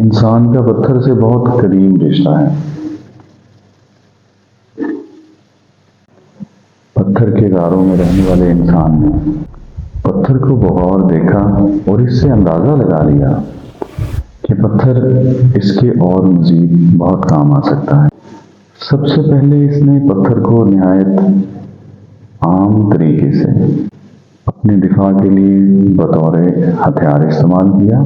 انسان کا پتھر سے بہت قدیم رشتہ ہے۔ پتھر کے غاروں میں رہنے والے انسان نے پتھر کو بغور دیکھا اور اس سے اندازہ لگا لیا کہ پتھر اس کے اور مزید بہت کام آ سکتا ہے۔ سب سے پہلے اس نے پتھر کو نہایت عام طریقے سے اپنے دفاع کے لیے بطور ہتھیار استعمال کیا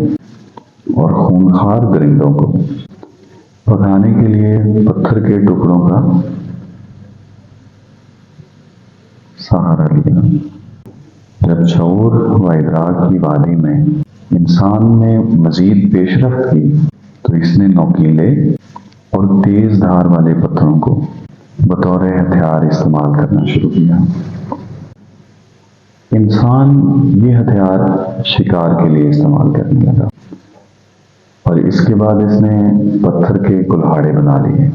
اور خونخوار درندوں کو بھگانے کے لیے پتھر کے ٹکڑوں کا سہارا لیا۔ جب شعور و ادراک کی وادی میں انسان نے مزید پیش رفت کی تو اس نے نوکیلے اور تیز دھار والے پتھروں کو بطور ہتھیار استعمال کرنا شروع کیا۔ انسان یہ ہتھیار شکار کے لیے استعمال کرنے لگا اور اس کے بعد اس نے پتھر کے کلہاڑے بنا لیے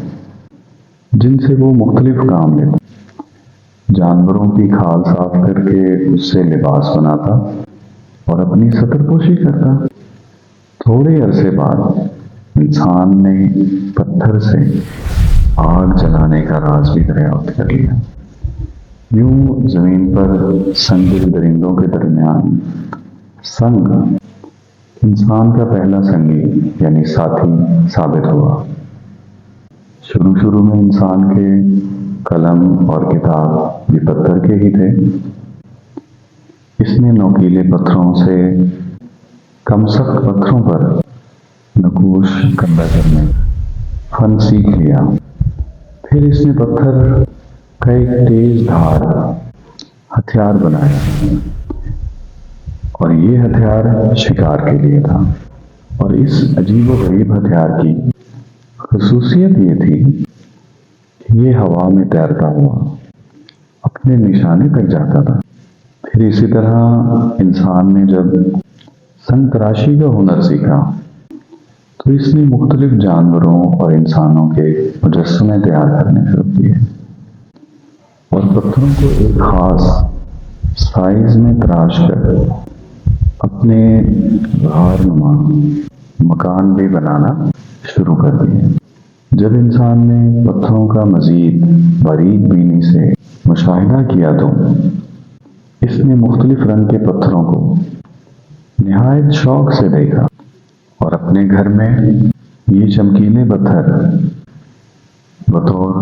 جن سے وہ مختلف کام لیتا۔ جانوروں کی کھال صاف کر کے اس سے لباس بناتا اور اپنی ستر پوشی کرتا۔ تھوڑے عرصے بعد انسان نے پتھر سے آگ جلانے کا راز بھی دریافت کر لیا۔ یوں زمین پر سنگل درندوں کے درمیان سنگ انسان کا پہلا سنگی یعنی ساتھی ثابت ہوا۔ شروع میں انسان کے قلم اور کتاب بھی پتھر کے ہی تھے۔ اس نے نوکیلے پتھروں سے کم سخت پتھروں پر نقوش کندہ کرنے فن سیکھ لیا۔ پھر اس نے پتھر کا ایک تیز دھار ہتھیار بنایا اور یہ ہتھیار شکار کے لیے تھا۔ اور اس عجیب و غریب ہتھیار کی خصوصیت یہ تھی کہ یہ ہوا میں تیرتا ہوا اپنے نشانے تک جاتا تھا۔ پھر اسی طرح انسان نے جب سنگ تراشی کا ہنر سیکھا تو اس نے مختلف جانوروں اور انسانوں کے مجسمے تیار کرنے شروع کیے اور پتھروں کو ایک خاص سائز میں تراش کر اپنے غار نما مکان بھی بنانا شروع کر دیے۔ جب انسان نے پتھروں کا مزید باریک بینی سے مشاہدہ کیا تو اس نے مختلف رنگ کے پتھروں کو نہایت شوق سے دیکھا اور اپنے گھر میں یہ چمکیلے پتھر بطور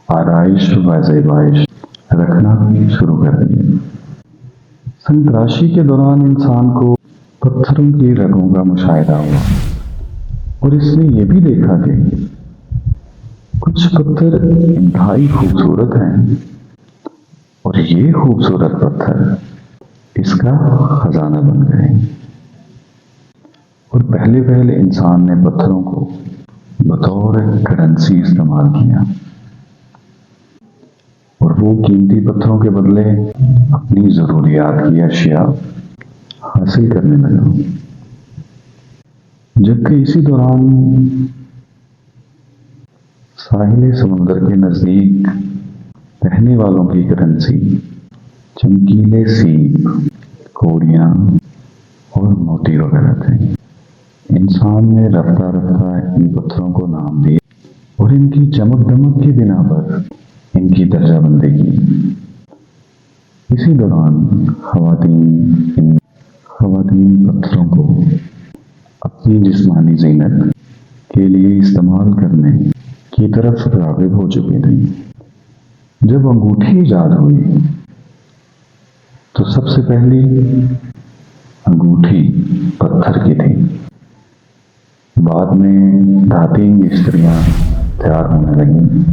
آرائش و زیبائش رکھنا شروع کر دیے۔ سنگ تراشی کے دوران انسان کو پتھروں کی رگوں کا مشاہدہ ہوا اور اس نے یہ بھی دیکھا کہ کچھ پتھر انتہائی خوبصورت ہیں اور یہ خوبصورت پتھر اس کا خزانہ بن گئے۔ اور پہلے انسان نے پتھروں کو بطور کرنسی استعمال کیا اور وہ قیمتی پتھروں کے بدلے اپنی ضروریات کی اشیاء حاصل کرنے لگا۔ جبکہ اسی دوران ساحل سمندر کے نزدیک رہنے والوں کی کرنسی چمکیلے سیب، کوڑیاں اور موتی وغیرہ تھے۔ انسان نے رفتہ ان پتھروں کو نام دیے اور ان کی چمک دمک کی بنا پر ان کی درجہ بندی کی۔ اسی دوران خواتین پتھروں کو اپنی جسمانی زینت کے لیے استعمال کرنے کی طرف راغب ہو چکی تھیں۔ جب انگوٹھی ایجاد ہوئی تو سب سے پہلی انگوٹھی پتھر کی تھی۔ بعد میں دھاتی مستریاں تیار ہونے لگیں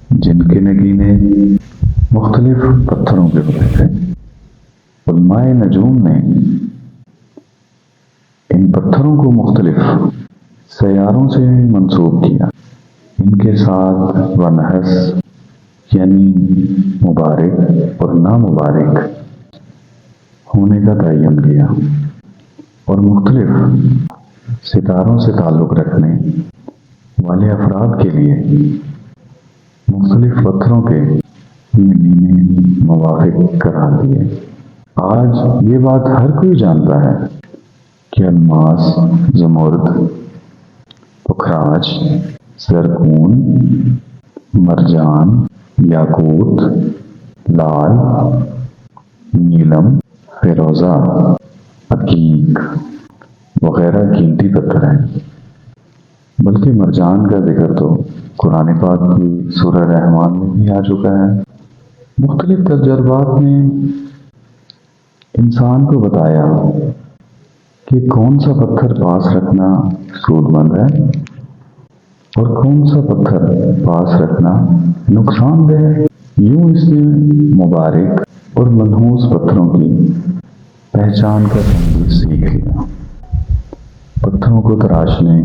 جن کے نگینے مختلف پتھروں کے ہوتے تھے۔ علماء نجوم نے ان پتھروں کو مختلف سیاروں سے منسوب کیا۔ ان کے ساتھ ونحس یعنی مبارک اور نامبارک ہونے کا تعین کیا اور مختلف ستاروں سے تعلق رکھنے والے افراد کے لیے مختلف پتھروں کے نگینے موافق قرار دیے۔ آج یہ بات ہر کوئی جانتا ہے کہ الماس، زمرد، پکھراج، زرکون، مرجان، یاقوت، لال، نیلم، فیروزہ، عقیق وغیرہ قیمتی پتھر ہیں۔ بلکہ مرجان کا ذکر تو قرآن پاک کی سورہ رحمان میں بھی آ چکا ہے۔ مختلف تجربات نے انسان کو بتایا کہ کون سا پتھر پاس رکھنا سود مند ہے اور کون سا پتھر پاس رکھنا نقصان دہ ہے۔ یوں اس نے مبارک اور منحوس پتھروں کی پہچان کا تمیز سیکھ لیا۔ پتھروں کو تراشنے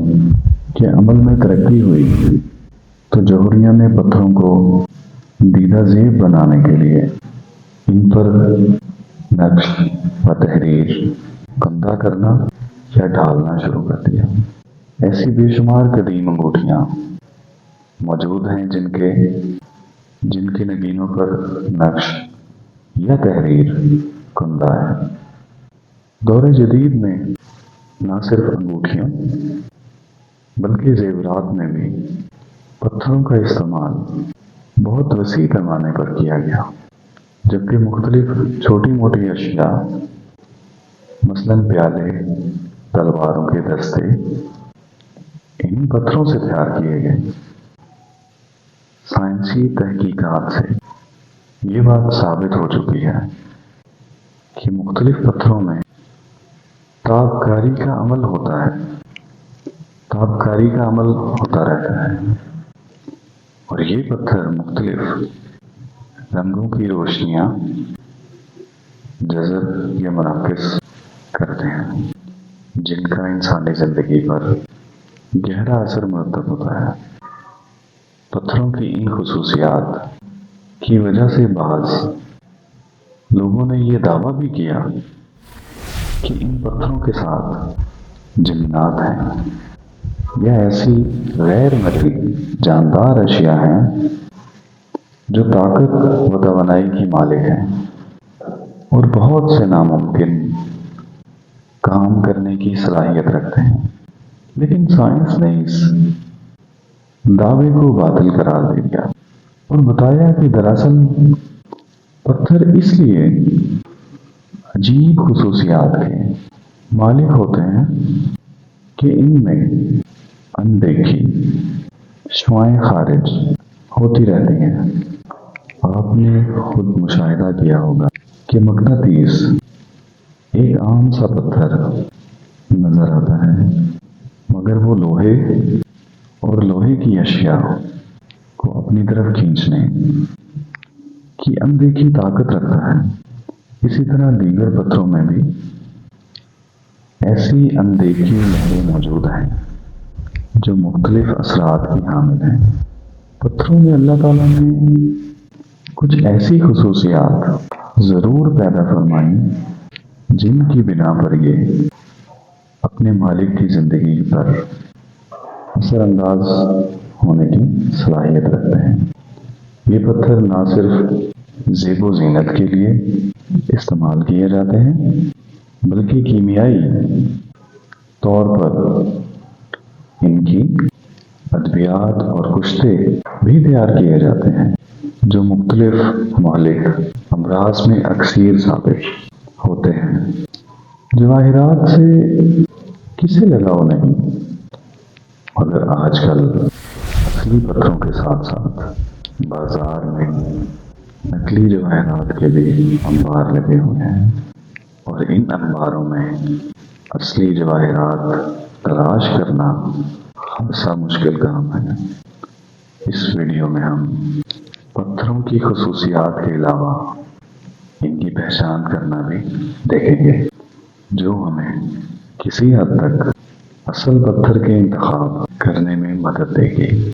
کے عمل میں ترقی ہوئی تو جوہریوں نے پتھروں کو دیدہ زیب بنانے کے لیے ان پر نقش و تحریر، کندہ کرنا یا ڈھالنا شروع کر دیا۔ ایسی بے شمار قدیم انگوٹھیاں موجود ہیں جن کے نگینوں پر نقش یا تحریر کندہ ہے۔ دور جدید میں نہ صرف انگوٹھیوں بلکہ زیورات میں بھی پتھروں کا استعمال بہت وسیع پیمانے پر کیا گیا، جبکہ مختلف چھوٹی موٹی اشیاء مثلاً پیالے، تلواروں کے دستے انہی پتھروں سے تیار کیے گئے۔ سائنسی تحقیقات سے یہ بات ثابت ہو چکی ہے کہ مختلف پتھروں میں تابکاری کا عمل ہوتا رہتا ہے اور یہ پتھر مختلف رنگوں کی روشنیاں جذب یا منعکس کرتے ہیں، جن کا انسانی زندگی پر گہرا اثر مرتب ہوتا ہے۔ پتھروں کی ان خصوصیات کی وجہ سے بعض لوگوں نے یہ دعویٰ بھی کیا کہ ان پتھروں کے ساتھ جنات ہیں یا ایسی غیر مرئی جاندار اشیاء ہیں جو طاقت و توانائی کی مالک ہیں اور بہت سے ناممکن کام کرنے کی صلاحیت رکھتے ہیں۔ لیکن سائنس نے اس دعوے کو باطل قرار دے دیا اور بتایا کہ دراصل پتھر اس لیے عجیب خصوصیات کے مالک ہوتے ہیں کہ ان میں اندیکھی شعاعیں خارج ہوتی رہتی ہیں۔ آپ نے خود مشاہدہ کیا ہوگا کہ مقناطیس ایک عام سا پتھر نظر آتا ہے، مگر وہ لوہے کی اشیاء کو اپنی طرف کھینچنے کی اندیکھی طاقت رکھتا ہے۔ اسی طرح دیگر پتھروں میں بھی ایسی اندیکھی لہریں موجود ہیں جو مختلف اثرات کی حامل ہیں۔ پتھروں میں اللہ تعالیٰ نے کچھ ایسی خصوصیات ضرور پیدا فرمائیں جن کی بنا پر یہ اپنے مالک کی زندگی پر اثر انداز ہونے کی صلاحیت رکھتے ہیں۔ یہ پتھر نہ صرف زیب و زینت کے لیے استعمال کیے جاتے ہیں بلکہ کیمیائی طور پر ان کی ادویات اور کشتے بھی تیار کیے جاتے ہیں جو مختلف مہلک امراض میں اکثیر ثابت ہوتے ہیں۔ جواہرات سے کسے لگاؤ نہیں، مگر آج کل اصلی پتھروں کے ساتھ ساتھ بازار میں نقلی جواہرات کے بھی انبار لگے ہوئے ہیں اور ان انباروں میں اصلی جواہرات تلاش کرنا خاصا مشکل کام ہے۔ اس ویڈیو میں ہم پتھروں کی خصوصیات کے علاوہ ان کی پہچان کرنا بھی دیکھیں گے جو ہمیں کسی حد تک اصل پتھر کے انتخاب کرنے میں مدد دے گی۔